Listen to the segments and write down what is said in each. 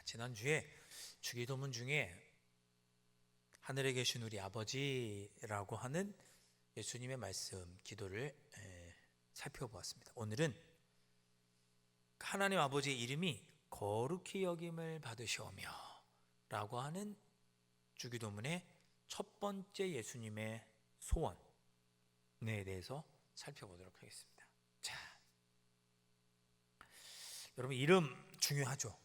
지난주에 주기도문 중에 하늘에 계신 우리 아버지라고 하는 예수님의 말씀 기도를 살펴보았습니다. 오늘은 하나님 아버지의 이름이 거룩히 여김을 받으시오며 라고 하는 주기도문의 첫 번째 예수님의 소원에 대해서 살펴보도록 하겠습니다. 자, 여러분, 이름 중요하죠.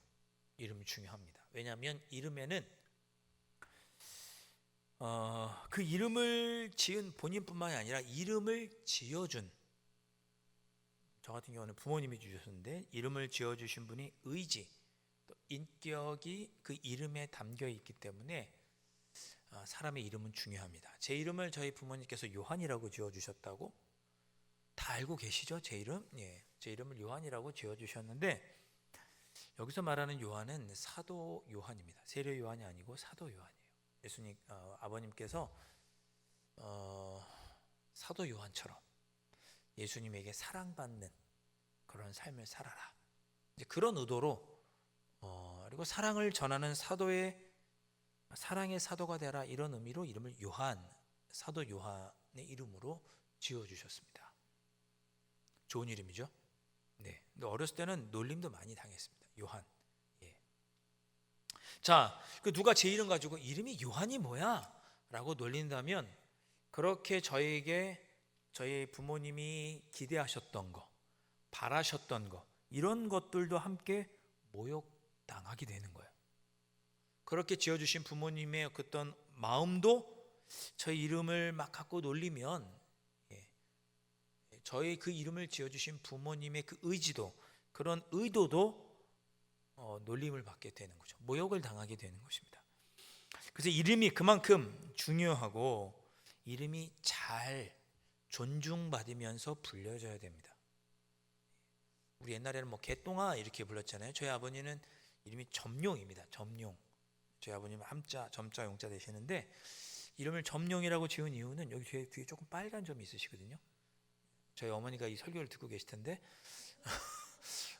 이름이 중요합니다. 왜냐하면 이름에는 그 이름을 지은 본인뿐만이 아니라 이름을 지어준, 저 같은 경우는 부모님이 주셨는데 이름을 지어주신 분이 의지, 또 인격이 그 이름에 담겨 있기 때문에 사람의 이름은 중요합니다. 제 이름을 저희 부모님께서 요한이라고 지어주셨다고 다 알고 계시죠? 제 이름? 예, 제 이름을 요한이라고 지어주셨는데 여기서 말하는 요한은 사도 요한입니다. 세례 요한이 아니고 사도 요한이에요. 예수님 아버님께서 사도 요한처럼 예수님에게 사랑받는 그런 삶을 살아라, 이제 그런 의도로 그리고 사랑을 전하는 사랑의 사도가 되라, 이런 의미로 이름을 요한, 사도 요한의 이름으로 지어주셨습니다. 좋은 이름이죠. 네. 근데 어렸을 때는 놀림도 많이 당했습니다. 요한. 예. 자, 그 누가 제 이름 가지고 이름이 요한이 뭐야? 라고 놀린다면 그렇게 저에게 저희 부모님이 기대하셨던 거, 바라셨던 거, 이런 것들도 함께 모욕당하게 되는 거예요. 그렇게 지어주신 부모님의 어떤 마음도 저희 이름을 막 갖고 놀리면 저희 그 이름을 지어주신 부모님의 그 의지도, 그런 의도도 놀림을 받게 되는 거죠. 모욕을 당하게 되는 것입니다. 그래서 이름이 그만큼 중요하고 이름이 잘 존중받으면서 불려져야 됩니다. 우리 옛날에는 뭐 개똥아 이렇게 불렀잖아요. 저희 아버님은 이름이 점룡입니다. 점룡. 저희 아버님은 함자, 점자, 용자 되시는데 이름을 점룡이라고 지은 이유는 여기 뒤에 조금 빨간 점이 있으시거든요. 저희 어머니가 이 설교를 듣고 계실 텐데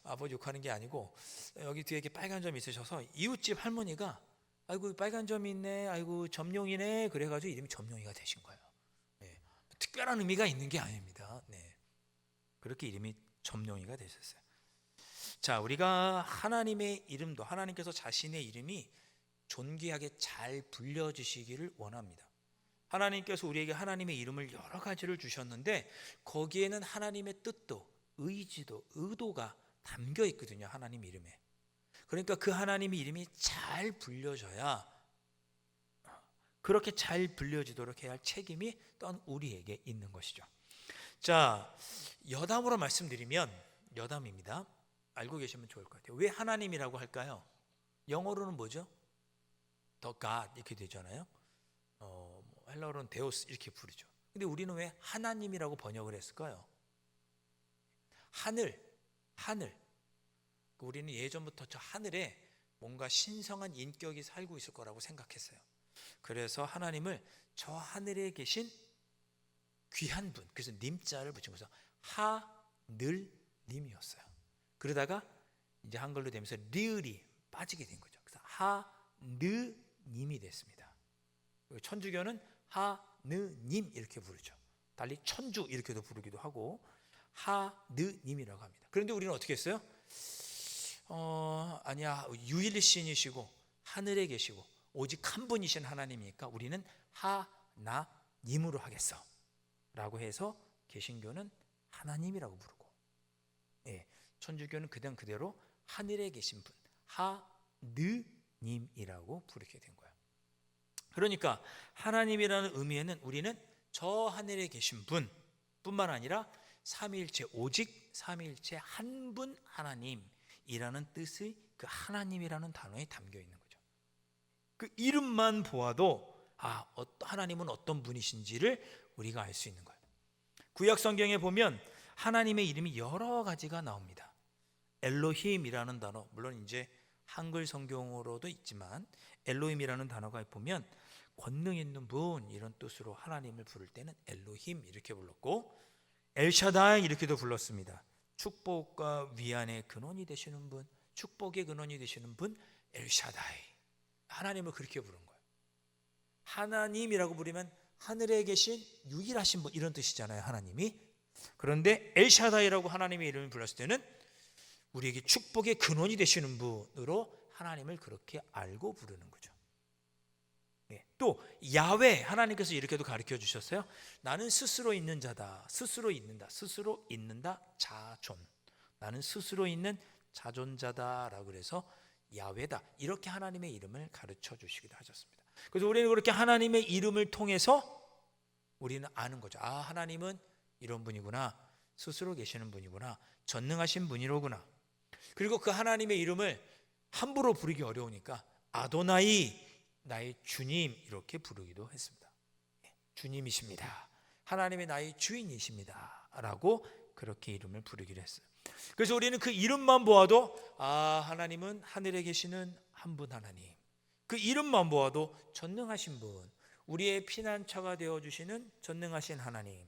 아버지 욕하는 게 아니고 여기 뒤에 이렇게 빨간 점이 있으셔서 이웃집 할머니가 아이고 빨간 점이 있네, 아이고 점룡이네, 그래가지고 이름이 점룡이가 되신 거예요. 네. 특별한 의미가 있는 게 아닙니다. 네. 그렇게 이름이 점룡이가 되셨어요. 자, 우리가 하나님의 이름도, 하나님께서 자신의 이름이 존귀하게 잘 불려지시기를 원합니다. 하나님께서 우리에게 하나님의 이름을 여러 가지를 주셨는데 거기에는 하나님의 뜻도, 의지도, 의도가 담겨 있거든요. 하나님 이름에. 그러니까 그 하나님의 이름이 잘 불려져야, 그렇게 잘 불려지도록 해야 할 책임이 또한 우리에게 있는 것이죠. 자, 여담으로 말씀드리면, 여담입니다. 알고 계시면 좋을 것 같아요. 왜 하나님이라고 할까요? 영어로는 뭐죠? The God 이렇게 되잖아요. 헬라어로는 데오스 이렇게 부르죠. 근데 우리는 왜 하나님이라고 번역을 했을까요? 하늘. 우리는 예전부터 저 하늘에 뭔가 신성한 인격이 살고 있을 거라고 생각했어요. 그래서 하나님을 저 하늘에 계신 귀한 분, 그래서 님자를 붙인 거죠. 하늘님이었어요. 그러다가 이제 한글로 되면서 리을이 빠지게 된 거죠. 그래서 하느님이 됐습니다. 천주교는 하느님 이렇게 부르죠. 달리 천주 이렇게도 부르기도 하고 하느님이라고 합니다. 그런데 우리는 어떻게 했어요? 아니야, 유일신이시고 하늘에 계시고 오직 한 분이신 하나님이니까 우리는 하나님으로 하겠어 라고 해서 개신교는 하나님이라고 부르고, 천주교는 그대로 하늘에 계신 분, 하느님이라고 부르게 된 거예요. 그러니까 하나님이라는 의미에는 우리는 저 하늘에 계신 분 뿐만 아니라 삼위일체, 오직 삼위일체 한 분 하나님이라는 뜻의 그 하나님이라는 단어에 담겨 있는 거죠. 그 이름만 보아도 하나님은 어떤 분이신지를 우리가 알 수 있는 거예요. 구약 성경에 보면 하나님의 이름이 여러 가지가 나옵니다. 엘로힘이라는 단어, 물론 이제 한글 성경으로도 있지만 엘로힘이라는 단어가 보면 권능 있는 분, 이런 뜻으로 하나님을 부를 때는 엘로힘 이렇게 불렀고, 엘샤다이 이렇게도 불렀습니다. 축복과 위안의 근원이 되시는 분, 축복의 근원이 되시는 분 엘샤다이, 하나님을 그렇게 부른 거예요. 하나님이라고 부르면 하늘에 계신 유일하신 분, 이런 뜻이잖아요, 하나님이. 그런데 엘샤다이라고 하나님의 이름을 불렀을 때는 우리에게 축복의 근원이 되시는 분으로 하나님을 그렇게 알고 부르는 거죠. 또 야훼, 하나님께서 이렇게도 가르쳐 주셨어요. 나는 스스로 있는 자다. 스스로 있는다 자존. 나는 스스로 있는 자존자다라고 그래서 야훼다, 이렇게 하나님의 이름을 가르쳐 주시기도 하셨습니다. 그래서 우리는 그렇게 하나님의 이름을 통해서 우리는 아는 거죠. 아, 하나님은 이런 분이구나, 스스로 계시는 분이구나, 전능하신 분이로구나. 그리고 그 하나님의 이름을 함부로 부르기 어려우니까 아도나이, 나의 주님, 이렇게 부르기도 했습니다. 주님이십니다, 하나님의 나의 주인이십니다 라고 그렇게 이름을 부르기로 했어요. 그래서 우리는 그 이름만 보아도 아, 하나님은 하늘에 계시는 한 분 하나님, 그 이름만 보아도 전능하신 분, 우리의 피난처가 되어주시는 전능하신 하나님,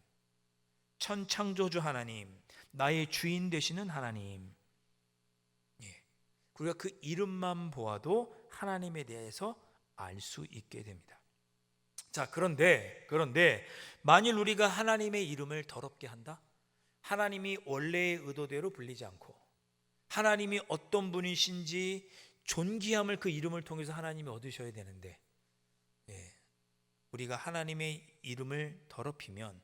천창조주 하나님, 나의 주인 되시는 하나님. 우리가 그 이름만 보아도 하나님에 대해서 알 수 있게 됩니다. 자, 그런데 만일 우리가 하나님의 이름을 더럽게 한다? 하나님이 원래의 의도대로 불리지 않고 하나님이 어떤 분이신지 존귀함을 그 이름을 통해서 하나님이 얻으셔야 되는데, 우리가 하나님의 이름을 더럽히면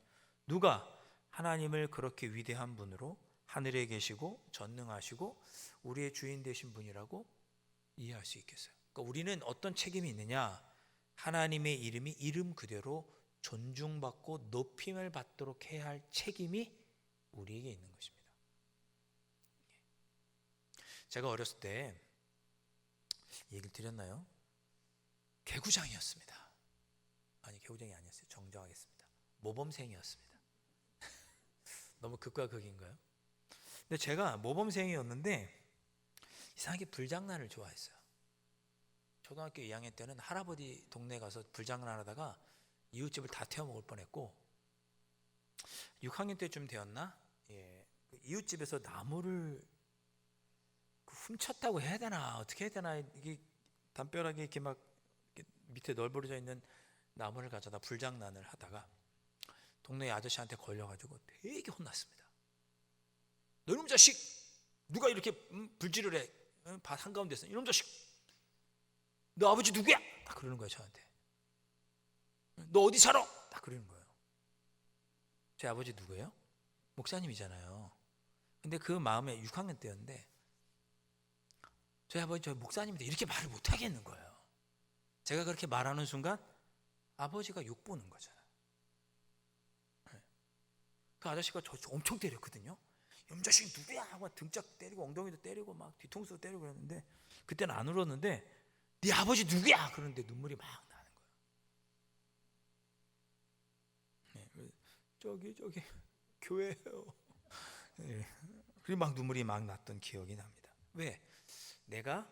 누가 하나님을 그렇게 위대한 분으로 하늘에 계시고 전능하시고 우리의 주인 되신 분이라고 이해할 수 있겠어요? 그러니까 우리는 어떤 책임이 있느냐? 하나님의 이름이 이름 그대로 존중받고 높임을 받도록 해야 할 책임이 우리에게 있는 것입니다. 제가 어렸을 때 얘기를 드렸나요? 개구장이었습니다. 아니, 개구장이 아니었어요. 정정하겠습니다. 모범생이었습니다. 너무 극과 극인가요? 근데 제가 모범생이었는데 이상하게 불장난을 좋아했어요. 초등학교 2학년 때는 할아버지 동네 가서 불장난하다가 이웃집을 다 태워먹을 뻔했고, 6학년 때쯤 되었나? 이웃집에서 나무를 훔쳤다고 해야 되나, 어떻게 해야 되나, 이게 담벼락에 이렇게 막 밑에 널브러져 있는 나무를 가져다 불장난을 하다가 동네 아저씨한테 걸려가지고 되게 혼났습니다. 너 이놈 자식, 누가 이렇게 불질을 해? 밭 한가운데서 이놈 자식, 너 아버지 누구야? 딱 그러는 거예요, 저한테. 너 어디 살아? 딱 그러는 거예요. 제 아버지 누구예요? 목사님이잖아요. 근데 그 마음에 6학년 때였는데 저희 아버지 저 목사님인데 이렇게 말을 못 하겠는 거예요. 제가 그렇게 말하는 순간 아버지가 욕보는 거잖아요. 그 아저씨가 저 엄청 때렸거든요. 이놈 자식 누구야? 하고 등짝 때리고 엉덩이도 때리고 막 뒤통수도 때리고 그랬는데 그때는 안 울었는데 네 아버지 누구야? 그런데 눈물이 막 나는 거예요. 저기 교회예요. 그리고 막 눈물이 막 났던 기억이 납니다. 왜? 내가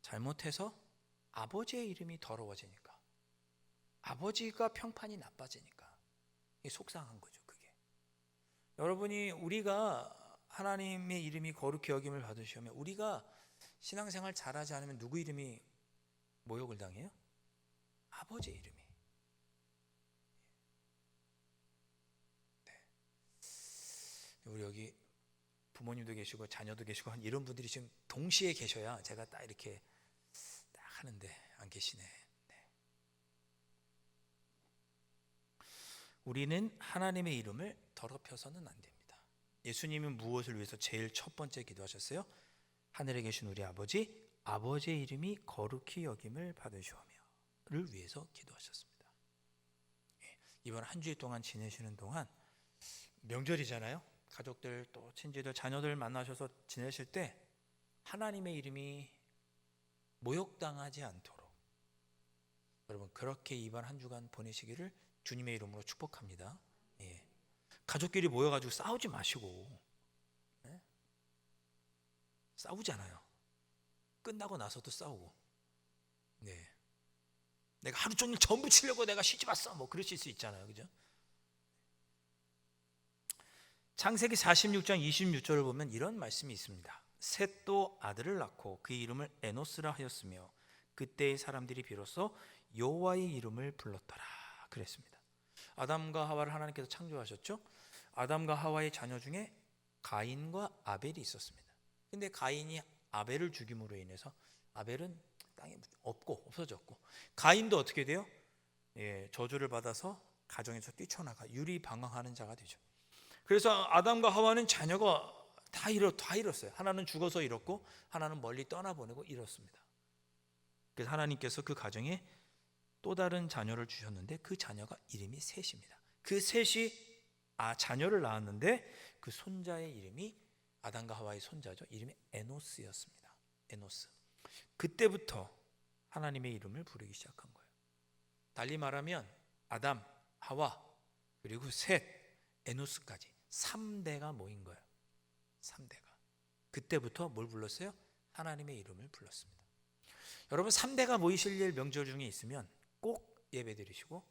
잘못해서 아버지의 이름이 더러워지니까, 아버지가 평판이 나빠지니까 이게 속상한 거죠. 그게 여러분이, 우리가 하나님의 이름이 거룩히 여김을 받으시면 우리가 신앙생활 잘하지 않으면 누구 이름이 모욕을 당해요? 아버지의 이름이. 우리 여기 부모님도 계시고 자녀도 계시고 한 이런 분들이 지금 동시에 계셔야 제가 딱 이렇게 딱 하는데 안 계시네. 우리는 하나님의 이름을 더럽혀서는 안 됩니다. 예수님은 무엇을 위해서 제일 첫 번째 기도하셨어요? 하늘에 계신 우리 아버지, 아버지의 이름이 거룩히 여김을 받으시오며를 위해서 기도하셨습니다. 이번 한 주일 동안 지내시는 동안 명절이잖아요. 가족들 또 친지들 자녀들 만나셔서 지내실 때 하나님의 이름이 모욕당하지 않도록 여러분 그렇게 이번 한 주간 보내시기를 주님의 이름으로 축복합니다. 가족끼리 모여가지고 싸우지 마시고, 싸우잖아요. 끝나고 나서도 싸우고, 내가 하루 종일 전부 치려고 내가 시집 왔어, 뭐 그러실 수 있잖아요, 그죠? 창세기 46장 26절을 보면 이런 말씀이 있습니다. 셋도 아들을 낳고 그 이름을 에노스라 하였으며 그때의 사람들이 비로소 여호와의 이름을 불렀더라 그랬습니다. 아담과 하와를 하나님께서 창조하셨죠. 아담과 하와의 자녀 중에 가인과 아벨이 있었습니다. 근데 가인이 아벨을 죽임으로 인해서 아벨은 땅에 없어졌고, 가인도 어떻게 돼요? 저주를 받아서 가정에서 뛰쳐나가 유리방황하는 자가 되죠. 그래서 아담과 하와는 자녀가 다 잃었어요. 하나는 죽어서 잃었고 하나는 멀리 떠나보내고 잃었습니다. 그래서 하나님께서 그 가정에 또 다른 자녀를 주셨는데 그 자녀가 이름이 셋입니다. 그 셋이 자녀를 낳았는데 그 손자의 이름이 아담과 하와의 손자죠. 이름이 에노스였습니다. 에노스. 그때부터 하나님의 이름을 부르기 시작한 거예요. 달리 말하면 아담, 하와, 그리고 셋, 에노스까지 3대가 모인 거예요. 3대가. 그때부터 뭘 불렀어요? 하나님의 이름을 불렀습니다. 여러분 3대가 모이실 일 명절 중에 있으면 꼭 예배드리시고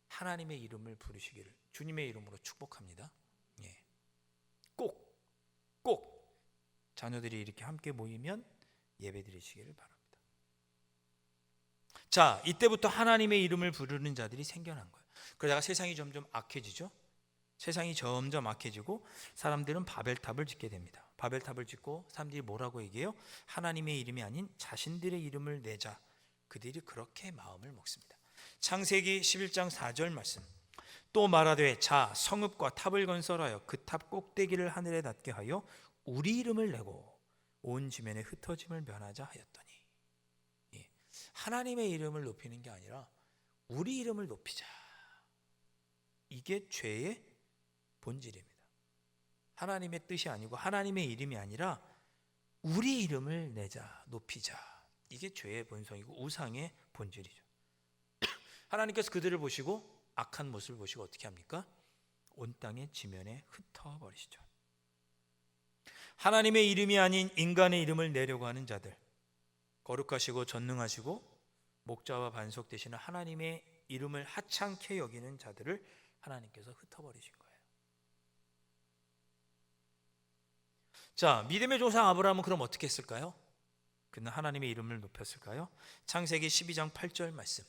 하나님의 이름을 부르시기를 주님의 이름으로 축복합니다. 꼭 자녀들이 이렇게 함께 모이면 예배드리시기를 바랍니다. 자, 이때부터 하나님의 이름을 부르는 자들이 생겨난 거예요. 그러다가 세상이 점점 악해지죠. 세상이 점점 악해지고 사람들은 바벨탑을 짓게 됩니다. 바벨탑을 짓고 사람들이 뭐라고 얘기해요? 하나님의 이름이 아닌 자신들의 이름을 내자. 그들이 그렇게 마음을 먹습니다. 창세기 11장 4절 말씀. 또 말하되 자 성읍과 탑을 건설하여 그 탑 꼭대기를 하늘에 닿게 하여 우리 이름을 내고 온 지면에 흩어짐을 면하자 하였더니, 하나님의 이름을 높이는 게 아니라 우리 이름을 높이자. 이게 죄의 본질입니다. 하나님의 뜻이 아니고 하나님의 이름이 아니라 우리 이름을 내자, 높이자. 이게 죄의 본성이고 우상의 본질이죠. 하나님께서 그들을 보시고 악한 모습을 보시고 어떻게 합니까? 온 땅의 지면에 흩어버리시죠. 하나님의 이름이 아닌 인간의 이름을 내려고 하는 자들, 거룩하시고 전능하시고 목자와 반석 되시는 하나님의 이름을 하찮게 여기는 자들을 하나님께서 흩어버리신 거예요. 자, 믿음의 조상 아브라함은 그럼 어떻게 했을까요? 그는 하나님의 이름을 높였을까요? 창세기 12장 8절 말씀.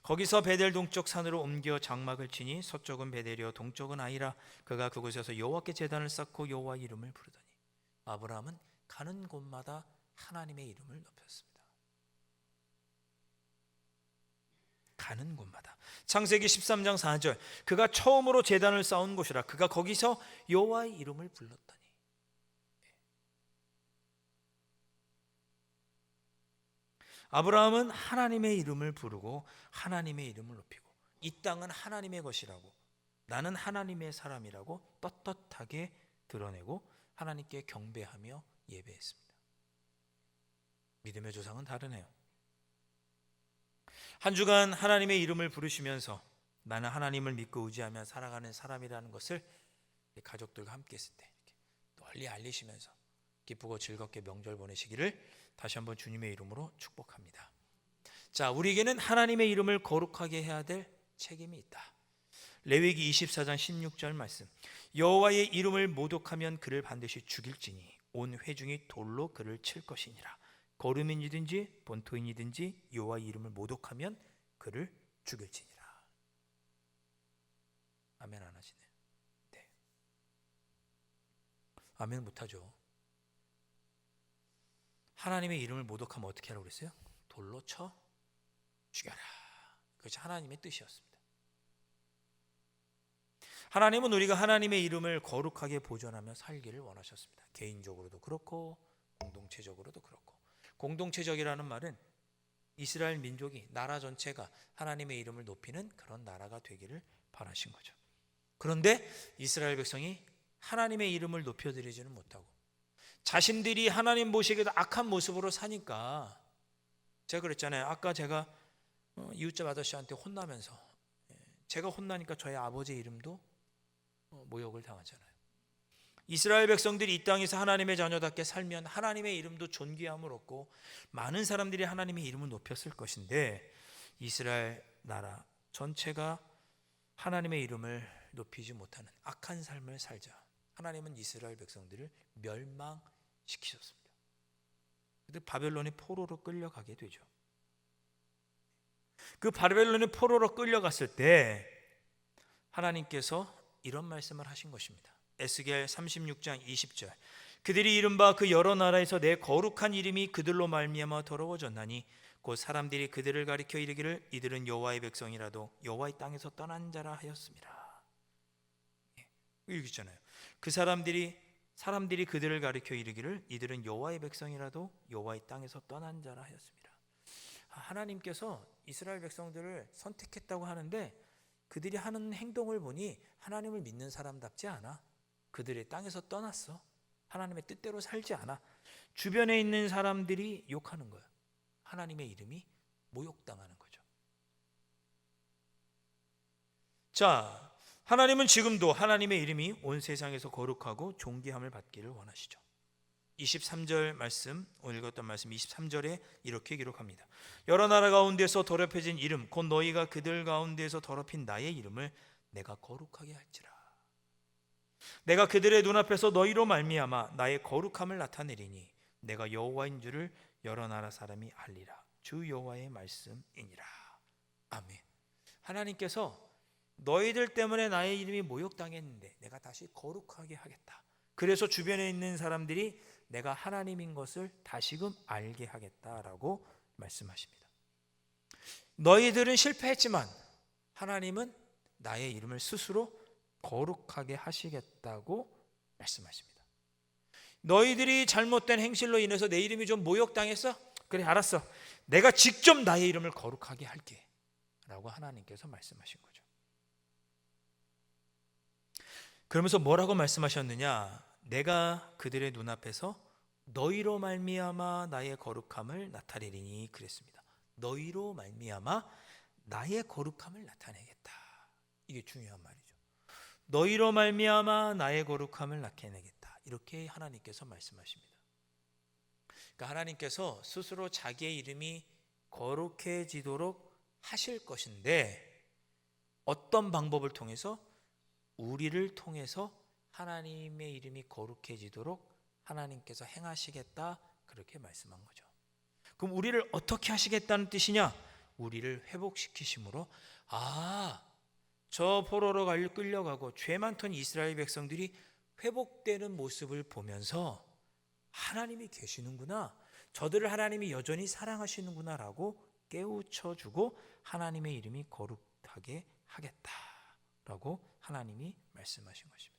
거기서 베델 동쪽 산으로 옮겨 장막을 치니 서쪽은 베델이요 동쪽은 아이라. 그가 그곳에서 여호와께 제단을 쌓고 여호와의 이름을 부르더니 아브라함은 가는 곳마다 하나님의 이름을 높였습니다. 가는 곳마다. 창세기 13장 4절. 그가 처음으로 제단을 쌓은 곳이라. 그가 거기서 여호와의 이름을 불렀더니. 아브라함은 하나님의 이름을 부르고 하나님의 이름을 높이고 이 땅은 하나님의 것이라고 나는 하나님의 사람이라고 떳떳하게 드러내고 하나님께 경배하며 예배했습니다. 믿음의 조상은 다르네요. 한 주간 하나님의 이름을 부르시면서 나는 하나님을 믿고 의지하며 살아가는 사람이라는 것을 가족들과 함께 했을 때 널리 알리시면서 기쁘고 즐겁게 명절 보내시기를 다시 한번 주님의 이름으로 축복합니다. 자, 우리에게는 하나님의 이름을 거룩하게 해야 될 책임이 있다. 레위기 24장 16절 말씀. 여호와의 이름을 모독하면 그를 반드시 죽일지니 온 회중이 돌로 그를 칠 것이니라. 거름인이든지 본토인이든지 여호와의 이름을 모독하면 그를 죽일지니라. 아멘 안 하시네요. 네. 아멘 못하죠. 하나님의 이름을 모독하면 어떻게 하라고 그랬어요? 돌로 쳐 죽여라. 그것이 하나님의 뜻이었습니다. 하나님은 우리가 하나님의 이름을 거룩하게 보존하며 살기를 원하셨습니다. 개인적으로도 그렇고 공동체적으로도 그렇고. 공동체적이라는 말은 이스라엘 민족이 나라 전체가 하나님의 이름을 높이는 그런 나라가 되기를 바라신 거죠. 그런데 이스라엘 백성이 하나님의 이름을 높여드리지는 못하고 자신들이 하나님 보시기에도 악한 모습으로 사니까, 제가 그랬잖아요. 아까 제가 이웃집 아저씨한테 혼나면서 제가 혼나니까 저희 아버지 이름도 모욕을 당하잖아요. 이스라엘 백성들이 이 땅에서 하나님의 자녀답게 살면 하나님의 이름도 존귀함을 얻고 많은 사람들이 하나님의 이름을 높였을 것인데 이스라엘 나라 전체가 하나님의 이름을 높이지 못하는 악한 삶을 살자 하나님은 이스라엘 백성들을 멸망시키셨습니다. 시키셨습니다. 근데 바벨론의 포로로 끌려가게 되죠. 그 바벨론의 포로로 끌려갔을 때 하나님께서 이런 말씀을 하신 것입니다. 에스겔 36장 20절. 그들이 이른바 그 여러 나라에서 내 거룩한 이름이 그들로 말미암아 더러워졌나니 곧 사람들이 그들을 가리켜 이르기를 이들은 여호와의 백성이라도 여호와의 땅에서 떠난 자라 하였습니다. 여기 있잖아요. 그 사람들이 그들을 가리켜 이르기를 이들은 여호와의 백성이라도 여호와의 땅에서 떠난 자라 하였습니다. 하나님께서 이스라엘 백성들을 선택했다고 하는데 그들이 하는 행동을 보니 하나님을 믿는 사람답지 않아. 그들의 땅에서 떠났어. 하나님의 뜻대로 살지 않아. 주변에 있는 사람들이 욕하는 거야. 하나님의 이름이 모욕당하는 거죠. 자, 하나님은 지금도 하나님의 이름이 온 세상에서 거룩하고 존귀함을 받기를 원하시죠. 23절 말씀, 오늘 읽었던 말씀 23절에 이렇게 기록합니다. 여러 나라 가운데서 더럽혀진 이름 곧 너희가 그들 가운데서 더럽힌 나의 이름을 내가 거룩하게 할지라. 내가 그들의 눈앞에서 너희로 말미암아 나의 거룩함을 나타내리니 내가 여호와인 줄을 여러 나라 사람이 알리라. 주 여호와의 말씀이니라. 아멘. 하나님께서 너희들 때문에 나의 이름이 모욕당했는데 내가 다시 거룩하게 하겠다. 그래서 주변에 있는 사람들이 내가 하나님인 것을 다시금 알게 하겠다라고 말씀하십니다. 너희들은 실패했지만 하나님은 나의 이름을 스스로 거룩하게 하시겠다고 말씀하십니다. 너희들이 잘못된 행실로 인해서 내 이름이 좀 모욕당했어? 그래, 알았어. 내가 직접 나의 이름을 거룩하게 할게 라고 하나님께서 말씀하신 거죠. 그러면서 뭐라고 말씀하셨느냐? 내가 그들의 눈앞에서 너희로 말미암아 나의 거룩함을 나타내리니 그랬습니다. 너희로 말미암아 나의 거룩함을 나타내겠다. 이게 중요한 말이죠. 너희로 말미암아 나의 거룩함을 나타내겠다. 이렇게 하나님께서 말씀하십니다. 그러니까 하나님께서 스스로 자기의 이름이 거룩해지도록 하실 것인데 어떤 방법을 통해서? 우리를 통해서 하나님의 이름이 거룩해지도록 하나님께서 행하시겠다, 그렇게 말씀한 거죠. 그럼 우리를 어떻게 하시겠다는 뜻이냐? 우리를 회복시키심으로, 저 포로로 끌려가고 죄 많던 이스라엘 백성들이 회복되는 모습을 보면서 하나님이 계시는구나, 저들을 하나님이 여전히 사랑하시는구나 라고 깨우쳐주고 하나님의 이름이 거룩하게 하겠다라고 하나님이 말씀하신 것입니다.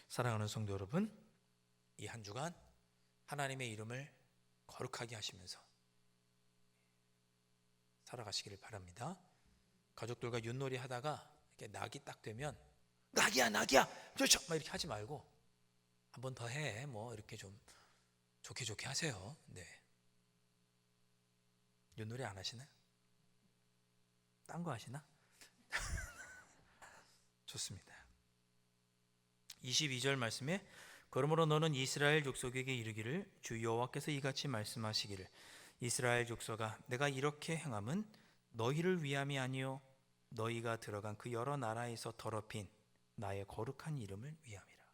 사랑하는 성도 여러분, 이 한 주간 하나님의 이름을 거룩하게 하시면서 살아가시기를 바랍니다. 가족들과 윷놀이 하다가 이렇게 낙이 딱 되면 낙이야 그렇죠 막 이렇게 하지 말고 한 번 더 해, 뭐 이렇게 좀 좋게 하세요. 네. 윷놀이 안 하시나요? 딴 거 하시나? 좋습니다. 22절 말씀에 그러므로 너는 이스라엘 족속에게 이르기를 주 여호와께서 이같이 말씀하시기를 이스라엘 족속아 내가 이렇게 행함은 너희를 위함이 아니요 너희가 들어간 그 여러 나라에서 더럽힌 나의 거룩한 이름을 위함이라.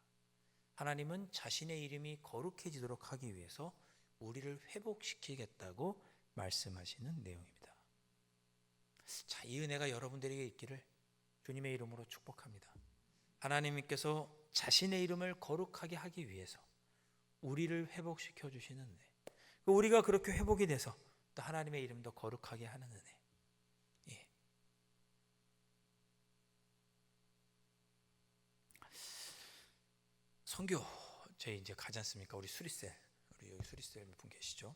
하나님은 자신의 이름이 거룩해지도록 하기 위해서 우리를 회복시키겠다고 말씀하시는 내용입니다. 자, 이 은혜가 여러분들에게 있기를 주님의 이름으로 축복합니다. 하나님께서 자신의 이름을 거룩하게 하기 위해서 우리를 회복시켜 주시는 은혜, 우리가 그렇게 회복이 돼서 또 하나님의 이름도 거룩하게 하는 은혜. 예. 선교 저희 이제 가지 않습니까? 우리 수리셀, 우리 여기 수리셀 분 계시죠?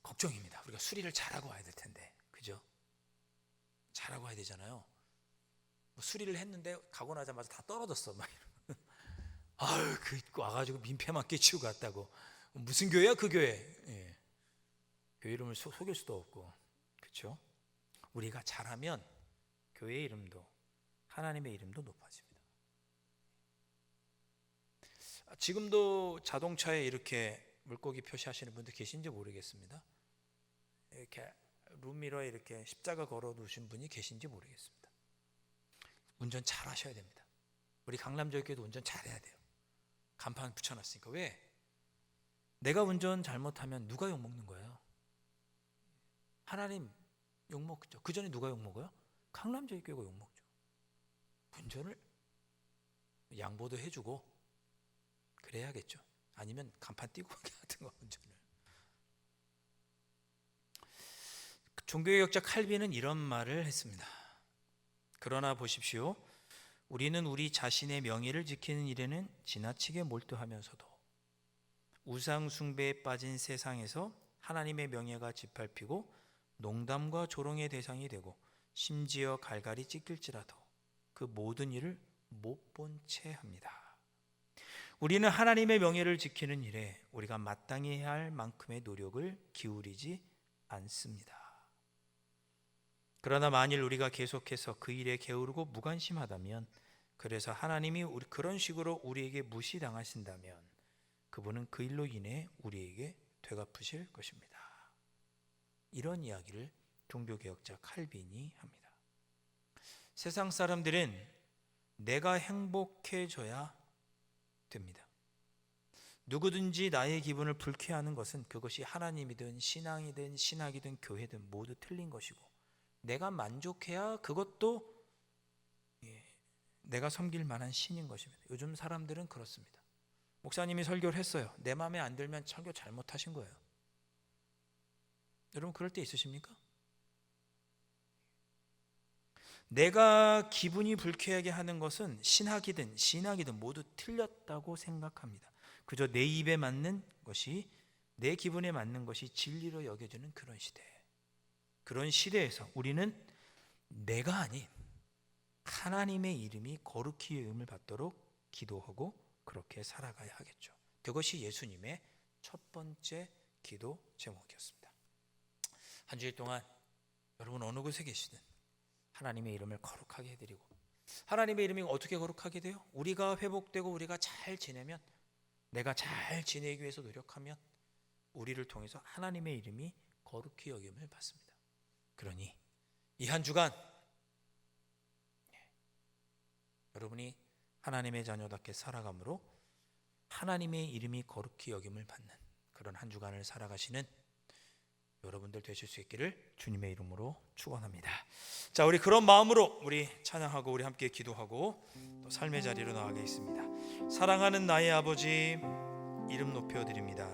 걱정입니다. 우리가 수리를 잘하고 와야 될 텐데, 그죠? 잘하고 와야 되잖아요. 수리를 했는데 가고 나자마자 다 떨어졌어. 막 아유, 그 와가지고 민폐만 끼치고 갔다고. 무슨 교회야 그 교회? 예. 교회 이름을 속일 수도 없고, 그렇죠? 우리가 잘하면 교회 이름도 하나님의 이름도 높아집니다. 지금도 자동차에 이렇게 물고기 표시하시는 분들 계신지 모르겠습니다. 이렇게 룸미러에 이렇게 십자가 걸어 놓으신 분이 계신지 모르겠습니다. 운전 잘 하셔야 됩니다. 우리 강남저교회도 운전 잘해야 돼요. 간판 붙여놨으니까. 왜? 내가 운전 잘못하면 누가 욕먹는 거예요? 하나님 욕먹죠. 그 전에 누가 욕먹어요? 강남저교회가 욕먹죠. 운전을 양보도 해주고 그래야겠죠. 아니면 간판 띄고 가게 하든가 운전을. 종교개혁자 칼빈은 이런 말을 했습니다. 그러나 보십시오. 우리는 우리 자신의 명예를 지키는 일에는 지나치게 몰두하면서도 우상 숭배에 빠진 세상에서 하나님의 명예가 짓밟히고 농담과 조롱의 대상이 되고 심지어 갈갈이 찢길지라도 그 모든 일을 못 본 채 합니다. 우리는 하나님의 명예를 지키는 일에 우리가 마땅히 해야 할 만큼의 노력을 기울이지 않습니다. 그러나 만일 우리가 계속해서 그 일에 게으르고 무관심하다면, 그래서 하나님이 그런 식으로 우리에게 무시당하신다면 그분은 그 일로 인해 우리에게 되갚으실 것입니다. 이런 이야기를 종교개혁자 칼빈이 합니다. 세상 사람들은 내가 행복해져야 됩니다. 누구든지 나의 기분을 불쾌하는 것은 그것이 하나님이든 신앙이든 신학이든 교회든 모두 틀린 것이고, 내가 만족해야 그것도 내가 섬길 만한 신인 것입니다. 요즘 사람들은 그렇습니다. 목사님이 설교를 했어요. 내 마음에 안 들면 설교 잘못하신 거예요. 여러분 그럴 때 있으십니까? 내가 기분이 불쾌하게 하는 것은 신학이든 신학이든 모두 틀렸다고 생각합니다. 그저 내 입에 맞는 것이, 내 기분에 맞는 것이 진리로 여겨지는 그런 시대. 그런 시대에서 우리는 내가 아닌 하나님의 이름이 거룩히 여김을 받도록 기도하고 그렇게 살아가야 하겠죠. 그것이 예수님의 첫 번째 기도 제목이었습니다. 한 주일 동안 여러분 어느 곳에 계시든 하나님의 이름을 거룩하게 해드리고, 하나님의 이름이 어떻게 거룩하게 돼요? 우리가 회복되고 우리가 잘 지내면, 내가 잘 지내기 위해서 노력하면 우리를 통해서 하나님의 이름이 거룩히 여김을 받습니다. 그러니 이 한 주간 여러분이 하나님의 자녀답게 살아감으로 하나님의 이름이 거룩히 여김을 받는 그런 한 주간을 살아가시는 여러분들 되실 수 있기를 주님의 이름으로 축원합니다. 자, 우리 그런 마음으로 우리 찬양하고 우리 함께 기도하고 또 삶의 자리로 나가겠습니다. 사랑하는 나의 아버지, 이름 높여 드립니다.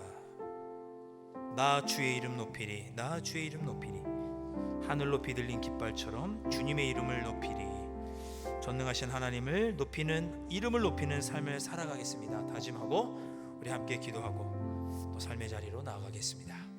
나 주의 이름 높이리, 나 주의 이름 높이리. 하늘 높이 들린 깃발처럼 주님의 이름을 높이리. 전능하신 하나님을 높이는, 이름을 높이는 삶을 살아가겠습니다. 다짐하고 우리 함께 기도하고 또 삶의 자리로 나아가겠습니다.